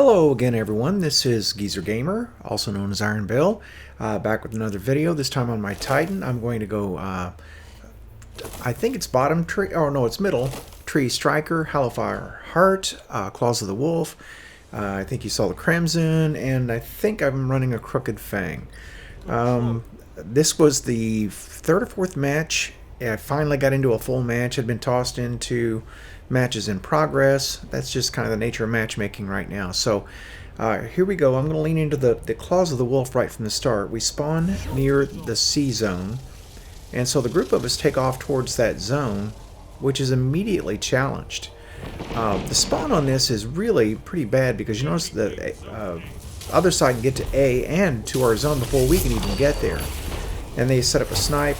Hello again everyone, this is Geezer Gamer, also known as Iron Bill, back with another video. This time on my Titan. I'm going to go, I think it's bottom tree, oh no, it's middle tree striker, Hellfire Heart, Claws of the Wolf. I think you saw the Crimson, and I think I'm running a Crooked Fang. This was the third or fourth match. I finally got into a full match. Had been tossed into matches in progress. That's just kind of the nature of matchmaking right now. So here we go. I'm going to lean into the Claws of the Wolf right from the start. We spawn near the C zone, and so the group of us take off towards that zone, which is immediately challenged. The spawn on this is really pretty bad because you notice the other side can get to A and to our zone before we can even get there. And they set up a snipe.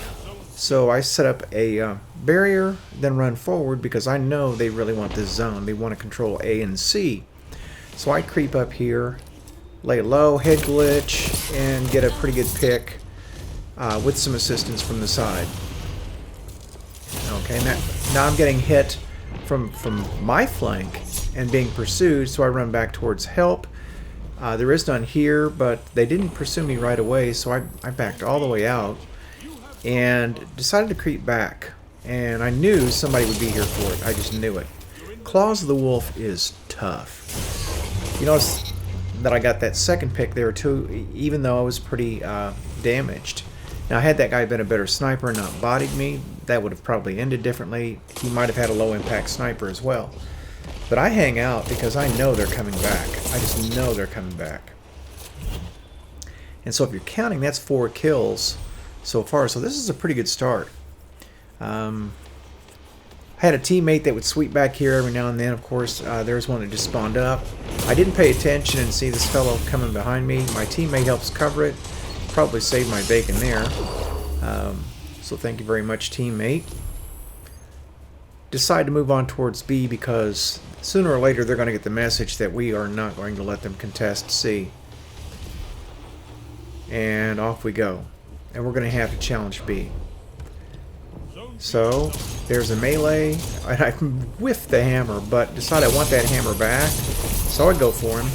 So I set up a barrier, then run forward because I know they really want this zone. They want to control A and C. So I creep up here, lay low, head glitch, and get a pretty good pick with some assistance from the side. Okay, now I'm getting hit from my flank and being pursued, so I run back towards help. There is none here, but they didn't pursue me right away, so I backed all the way out and decided to creep back. And I knew somebody would be here for it. I just knew it. Claws of the Wolf is tough. You notice that I got that second pick there too, even though I was pretty damaged. Now, had that guy been a better sniper and not bodied me, that would have probably ended differently. He might have had a low-impact sniper as well. But I hang out because I know they're coming back. I just know they're coming back. And so if you're counting, that's 4 kills so far. So this is a pretty good start. I had a teammate that would sweep back here every now and then. Of course, there's one that just spawned up. I didn't pay attention and see this fellow coming behind me. My teammate helps cover it. Probably saved my bacon there. So thank you very much, teammate. Decide to move on towards B because sooner or later they're going to get the message that we are not going to let them contest C. And off we go. And we're going to have to challenge B. So there's a melee, and I whiffed the hammer, but decided I want that hammer back, so I go for him.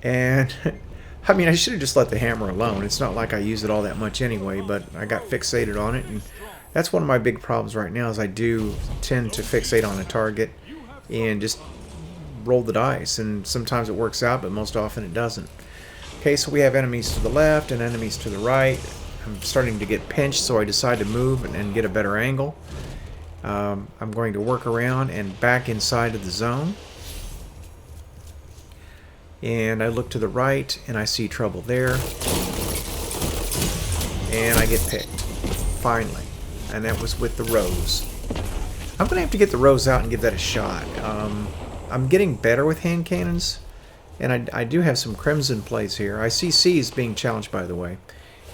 And I mean, I should have just let the hammer alone. It's not like I use it all that much anyway, but I got fixated on it, and that's one of my big problems right now is I do tend to fixate on a target and just roll the dice, and sometimes it works out, but most often it doesn't. Okay, so we have enemies to the left and enemies to the right. I'm starting to get pinched, so I decide to move and get a better angle. I'm going to work around and back inside of the zone. And I look to the right, and I see trouble there. And I get picked, finally. And that was with the rose. I'm going to have to get the rose out and give that a shot. I'm getting better with hand cannons, and I do have some crimson plays here. I see C is being challenged, by the way,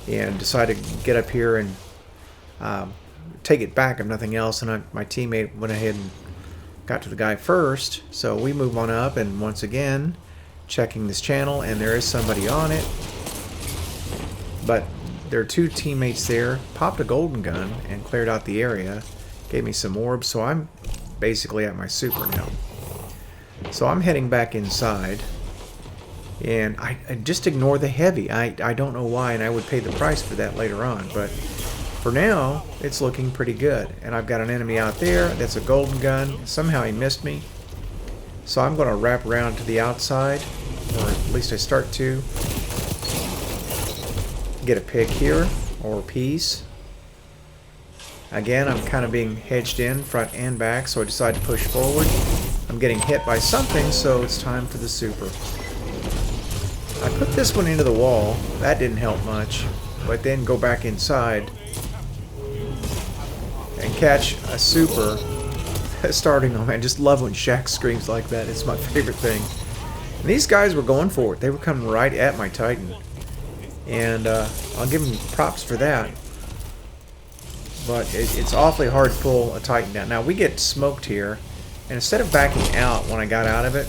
and decided to get up here and take it back if nothing else. And my teammate went ahead and got to the guy first, so we move on up, and once again checking this channel, and there is somebody on it, but there are 2 teammates there. Popped a golden gun and cleared out the area, gave me some orbs, so I'm basically at my super now. So I'm heading back inside, and I just ignore the heavy. I don't know why, and I would pay the price for that later on, but for now it's looking pretty good. And I've got an enemy out there that's a golden gun. Somehow he missed me, so I'm going to wrap around to the outside, or at least I start to get a pick here or a piece. Again, I'm kind of being hedged in front and back, so I decide to push forward. I'm getting hit by something, so it's time for the super. I put this one into the wall. That didn't help much, but then go back inside and catch a super. Starting on, I just love when Shaq screams like that. It's my favorite thing. And these guys were going for it. They were coming right at my Titan, and I'll give them props for that. But it's awfully hard to pull a Titan down. Now we get smoked here, and instead of backing out when I got out of it,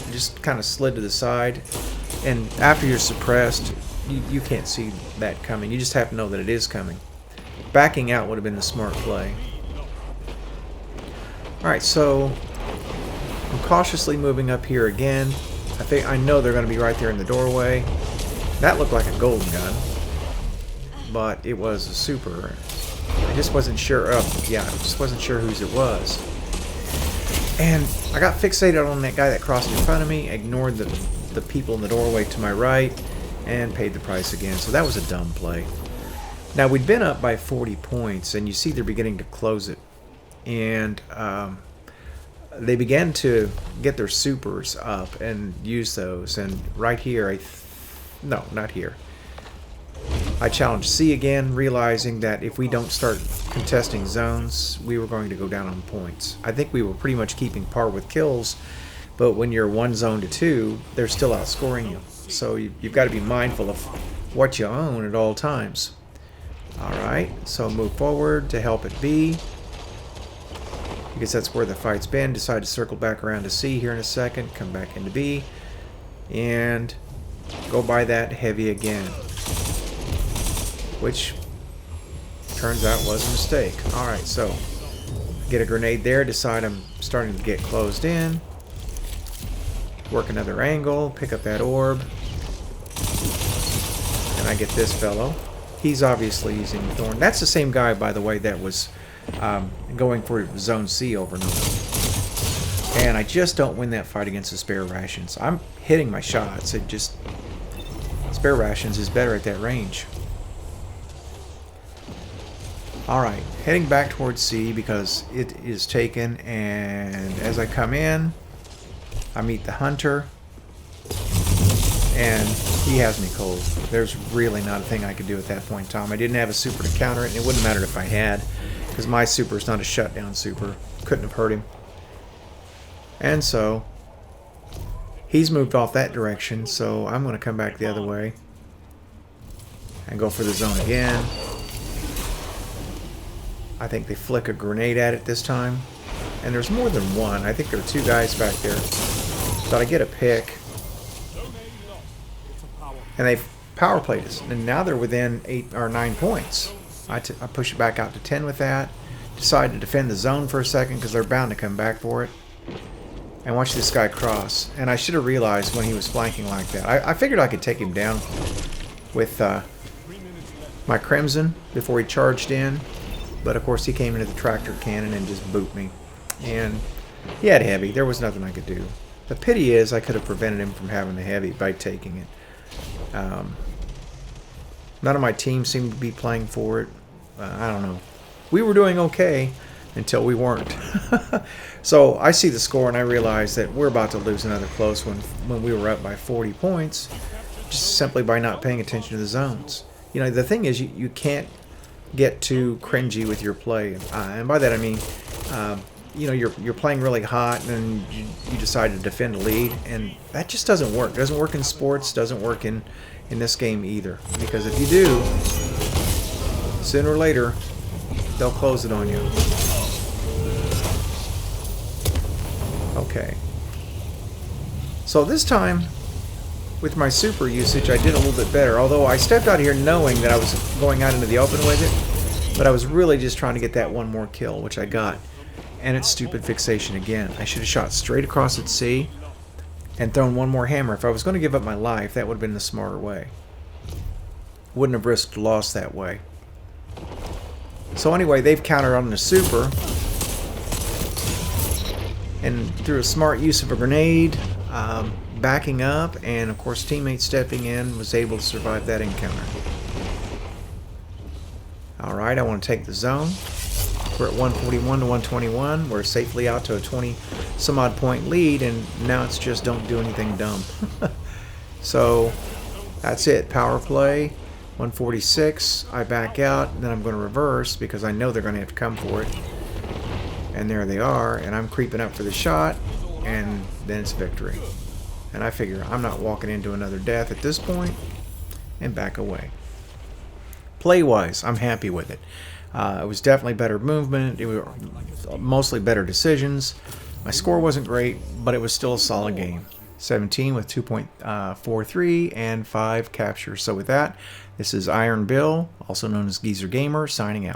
I just kind of slid to the side. And after you're suppressed, you can't see that coming. You just have to know that it is coming. Backing out would have been the smart play. Alright, so I'm cautiously moving up here again. I know they're going to be right there in the doorway. That looked like a golden gun, but it was a super. I just wasn't sure. Yeah, I just wasn't sure whose it was. And I got fixated on that guy that crossed in front of me, ignored the people in the doorway to my right, and paid the price again. So that was a dumb play. Now, we'd been up by 40 points, and you see they're beginning to close it. And they began to get their supers up and use those. And right here, no, not here. I challenged C again, realizing that if we don't start contesting zones, we were going to go down on points. I think we were pretty much keeping par with kills, but when you're 1 zone to 2, they're still outscoring you. So you've got to be mindful of what you own at all times. Alright, so move forward to help at B, because that's where the fight's been. Decide to circle back around to C here in a second, come back into B, and go by that heavy again, which turns out was a mistake. Alright, so get a grenade there, decide I'm starting to get closed in, work another angle, pick up that orb, and I get this fellow. He's obviously using Thorn. That's the same guy, by the way, that was going for Zone C over and over. And I just don't win that fight against the spare rations. I'm hitting my shots. It just... Spare rations is better at that range. Alright, heading back towards C because it is taken, and as I come in, I meet the hunter, and he has me cold. There's really not a thing I could do at that point in time. I didn't have a super to counter it, and it wouldn't matter if I had, because my super is not a shutdown super. Couldn't have hurt him. And so, he's moved off that direction, so I'm going to come back the other way and go for the zone again. I think they flick a grenade at it this time. And there's more than one. I think there are 2 guys back there. But I get a pick. And they power played us. And now they're within 8 or 9 points. I push it back out to 10 with that. Decide to defend the zone for a second because they're bound to come back for it. And watch this guy cross. And I should have realized when he was flanking like that. I figured I could take him down with my Crimson before he charged in. But of course he came into the tractor cannon and just booped me. And he had heavy. There was nothing I could do. The pity is I could have prevented him from having the heavy by taking it. None of my team seemed to be playing for it. I don't know. We were doing okay until we weren't. So I see the score and I realize that we're about to lose another close one when we were up by 40 points just simply by not paying attention to the zones. You know, the thing is you can't get too cringy with your play. And by that I mean, you know, you're playing really hot and you decide to defend a lead, and that just doesn't work. It doesn't work in sports, doesn't work in this game either. Because if you do, sooner or later, they'll close it on you. Okay. So this time, with my super usage, I did a little bit better. Although I stepped out here knowing that I was going out into the open with it. But I was really just trying to get that one more kill, which I got. And it's stupid fixation again. I should have shot straight across at C and thrown one more hammer. If I was going to give up my life, that would have been the smarter way. Wouldn't have risked loss that way. So anyway, they've countered on the super. And through a smart use of a grenade, backing up, and of course teammates stepping in, was able to survive that encounter. Alright, I want to take the zone. We're at 141 to 121. We're safely out to a 20 some odd point lead, and now it's just don't do anything dumb. So that's it. Power play. 146. I back out, and then I'm going to reverse because I know they're going to have to come for it. And there they are, and I'm creeping up for the shot, and then it's victory. And I figure I'm not walking into another death at this point, and back away. Play-wise, I'm happy with it. It was definitely better movement. It was mostly better decisions. My score wasn't great, but it was still a solid game. 17 with 2.43 and 5 captures. So with that, this is Iron Bill, also known as Geezer Gamer, signing out.